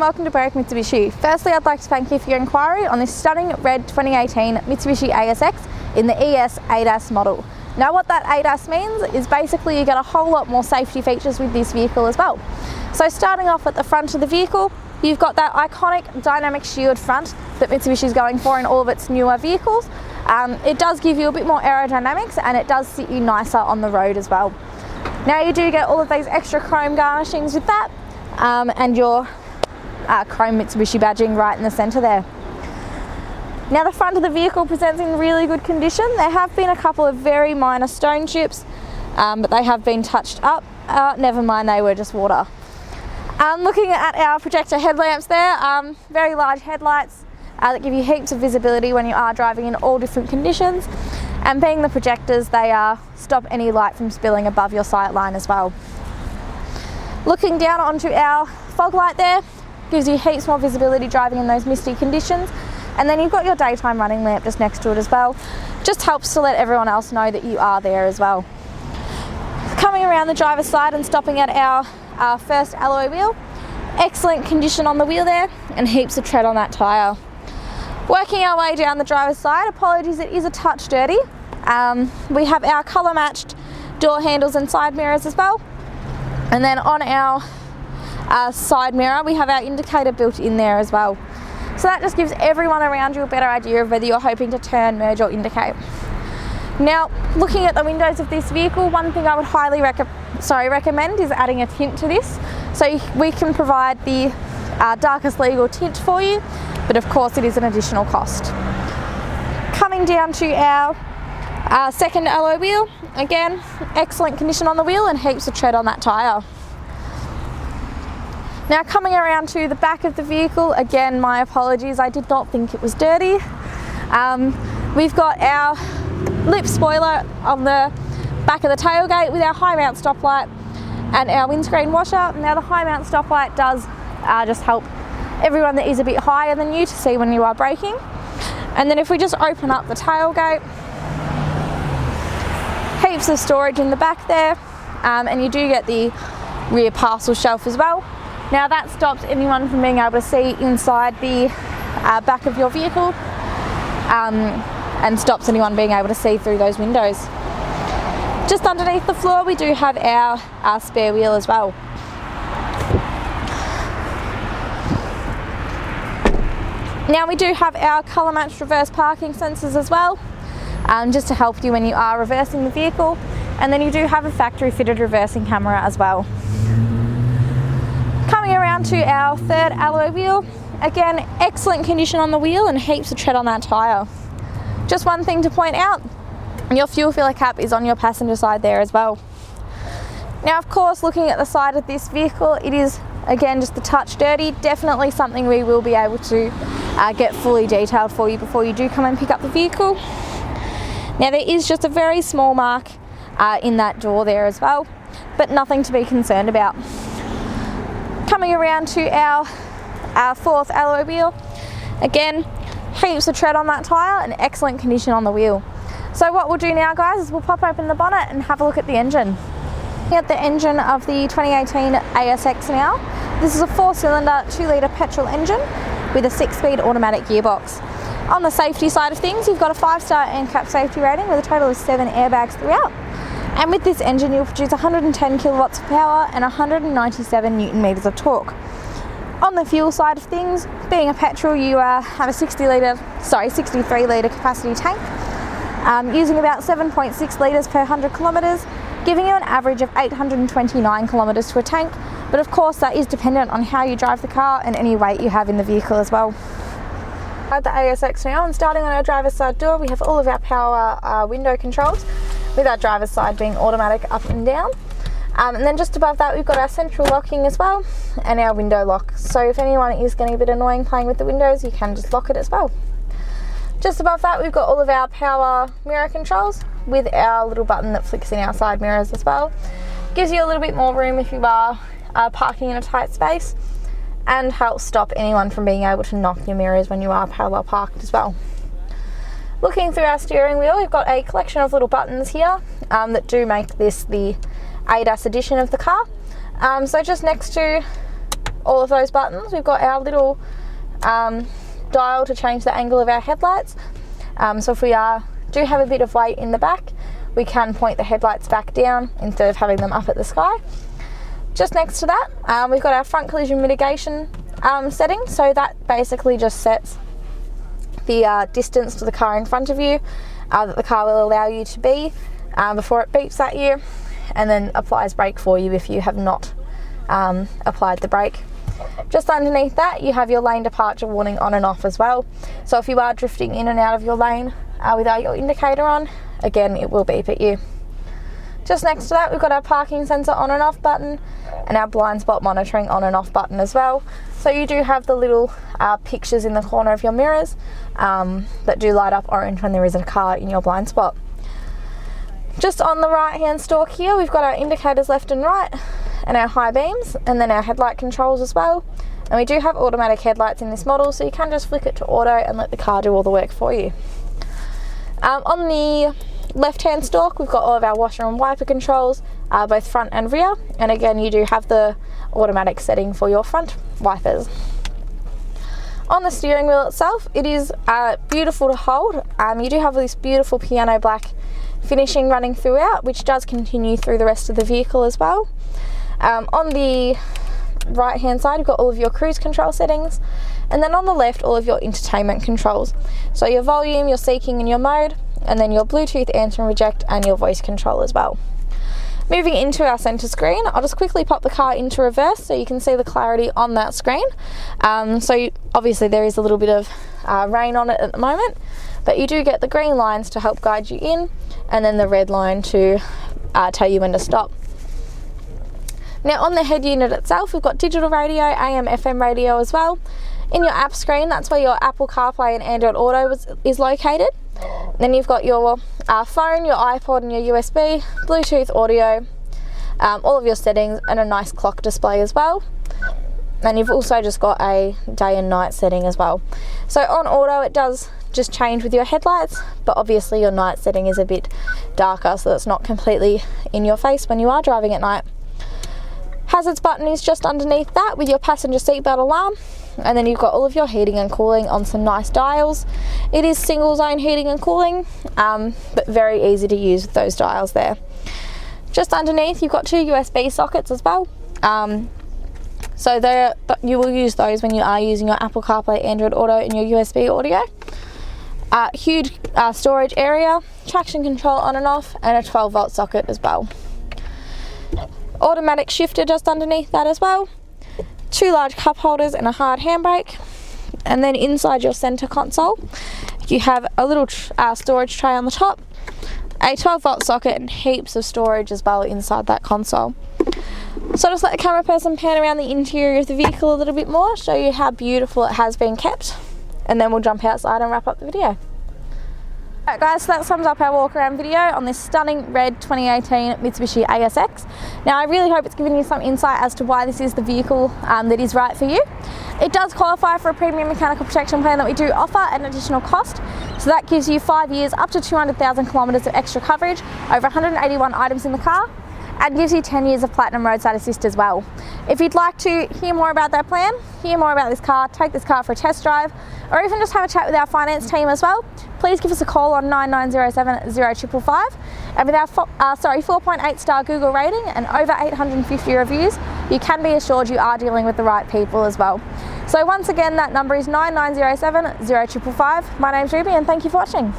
welcome to Brake Mitsubishi. Firstly, I'd like to thank you for your inquiry on this stunning red 2018 Mitsubishi ASX in the ES ADAS model. Now what that ADAS means is basically you get a whole lot more safety features with this vehicle as well. So starting off at the front of the vehicle, you've got that iconic dynamic shield front that Mitsubishi is going for in all of its newer vehicles. It does give you a bit more aerodynamics and it does sit you nicer on the road as well. Now you do get all of these extra chrome garnishings with that and your chrome Mitsubishi badging right in the centre there. Now the front of the vehicle presents in really good condition. There have been a couple of very minor stone chips, but they have been touched up. Never mind, they were just water. Looking at our projector headlamps there, very large headlights that give you heaps of visibility when you are driving in all different conditions. And being the projectors, they stop any light from spilling above your sight line as well. Looking down onto our fog light there, gives you heaps more visibility driving in those misty conditions. And then you've got your daytime running lamp just next to it as well. Just helps to let everyone else know that you are there as well. Coming around the driver's side and stopping at our first alloy wheel. Excellent condition on the wheel there and heaps of tread on that tyre. Working our way down the driver's side, apologies, it is a touch dirty. We have our colour matched door handles and side mirrors as well. And then on our side mirror, we have our indicator built in there as well. So that just gives everyone around you a better idea of whether you're hoping to turn, merge or indicate. Now, looking at the windows of this vehicle, one thing I would highly recommend is adding a tint to this. So we can provide the darkest legal tint for you, but of course it is an additional cost. Coming down to our second alloy wheel, again, excellent condition on the wheel and heaps of tread on that tyre. Now coming around to the back of the vehicle, again, my apologies, I did not think it was dirty. We've got our lip spoiler on the back of the tailgate with our high mount stoplight and our windscreen washer. Now the high mount stoplight does just help everyone that is a bit higher than you to see when you are braking. And then if we just open up the tailgate, heaps of storage in the back there, and you do get the rear parcel shelf as well. Now that stops anyone from being able to see inside the back of your vehicle and stops anyone being able to see through those windows. Just underneath the floor we do have our spare wheel as well. Now we do have our colour matched reverse parking sensors as well, just to help you when you are reversing the vehicle. And then you do have a factory fitted reversing camera as well. Coming around to our third alloy wheel, again, excellent condition on the wheel and heaps of tread on that tyre. Just one thing to point out, your fuel filler cap is on your passenger side there as well. Now of course, looking at the side of this vehicle, it is again just a touch dirty, definitely something we will be able to get fully detailed for you before you do come and pick up the vehicle. Now there is just a very small mark in that door there as well, but nothing to be concerned about. Coming around to our fourth alloy wheel, again, heaps of tread on that tyre and excellent condition on the wheel. So what we'll do now, guys, is we'll pop open the bonnet and have a look at the engine. Looking at the engine of the 2018 ASX now. This is a 4-cylinder 2-litre petrol engine with a 6-speed automatic gearbox. On the safety side of things, you've got a 5-star NCAP safety rating with a total of 7 airbags throughout. And with this engine, you'll produce 110 kilowatts of power and 197 newton meters of torque. On the fuel side of things, being a petrol, you have a 63 litre capacity tank, using about 7.6 litres per 100 kilometres, giving you an average of 829 kilometres to a tank. But of course, that is dependent on how you drive the car and any weight you have in the vehicle as well. At the ASX now, and starting on our driver's side door, we have all of our power window controls, with our driver's side being automatic up and down. And then just above that we've got our central locking as well and our window lock. So if anyone is getting a bit annoying playing with the windows, you can just lock it as well. Just above that we've got all of our power mirror controls with our little button that flicks in our side mirrors as well. Gives you a little bit more room if you are parking in a tight space, and helps stop anyone from being able to knock your mirrors when you are parallel parked as well. Looking through our steering wheel, we've got a collection of little buttons here that do make this the ADAS edition of the car. So just next to all of those buttons. We've got our little dial to change the angle of our headlights. So if we do have a bit of weight in the back, we can point the headlights back down instead of having them up at the sky. Just next to that, we've got our front collision mitigation setting. So that basically just sets the distance to the car in front of you that the car will allow you to be before it beeps at you, and then applies brake for you if you have not applied the brake. Just underneath that, you have your lane departure warning on and off as well. So if you are drifting in and out of your lane without your indicator on, again, it will beep at you. Just next to that, we've got our parking sensor on and off button and our blind spot monitoring on and off button as well. So you do have the little pictures in the corner of your mirrors that do light up orange when there is a car in your blind spot. Just on the right hand stalk here, we've got our indicators left and right and our high beams, and then our headlight controls as well. And we do have automatic headlights in this model, so you can just flick it to auto and let the car do all the work for you. On the left hand stalk, we've got all of our washer and wiper controls, both front and rear, and again you do have the automatic setting for your front wipers. On the steering wheel itself, it is beautiful to hold. You do have this beautiful piano black finishing running throughout, which does continue through the rest of the vehicle as well. On the right hand side, you've got all of your cruise control settings, and then on the left, all of your entertainment controls. So your volume, your seeking and your mode, and then your Bluetooth answer and reject, and your voice control as well. Moving into our center screen, I'll just quickly pop the car into reverse so you can see the clarity on that screen. Obviously there is a little bit of rain on it at the moment, but you do get the green lines to help guide you in, and then the red line to tell you when to stop. Now on the head unit itself, we've got digital radio, AM, FM radio as well. In your app screen, that's where your Apple CarPlay and Android Auto is located. Then you've got your phone, your iPod and your USB, Bluetooth audio, all of your settings, and a nice clock display as well. And you've also just got a day and night setting as well. So on auto, it does just change with your headlights, but obviously your night setting is a bit darker, so it's not completely in your face when you are driving at night. Hazards button is just underneath that with your passenger seatbelt alarm, and then you've got all of your heating and cooling on some nice dials. It is single zone heating and cooling, but very easy to use with those dials there. Just underneath, you've got two USB sockets as well. So you will use those when you are using your Apple CarPlay, Android Auto and your USB audio. Huge storage area, traction control on and off, and a 12-volt socket as well. Automatic shifter just underneath that as well. Two large cup holders and a hard handbrake. And then inside your center console, you have a little storage tray on the top, a 12-volt socket, and heaps of storage as well inside that console. So just let the camera person pan around the interior of the vehicle a little bit more, show you how beautiful it has been kept, and then we'll jump outside and wrap up the video. Alright guys, so that sums up our walk around video on this stunning red 2018 Mitsubishi ASX. Now I really hope it's given you some insight as to why this is the vehicle that is right for you. It does qualify for a premium mechanical protection plan that we do offer at an additional cost. So that gives you 5 years, up to 200,000 kilometres of extra coverage, over 181 items in the car, and gives you 10 years of Platinum Roadside Assist as well. If you'd like to hear more about that plan, hear more about this car, take this car for a test drive, or even just have a chat with our finance team as well, please give us a call on 9907 0555. And with our 4.8 star Google rating and over 850 reviews, you can be assured you are dealing with the right people as well. So once again, that number is 9907 0555. My name's Ruby, and thank you for watching.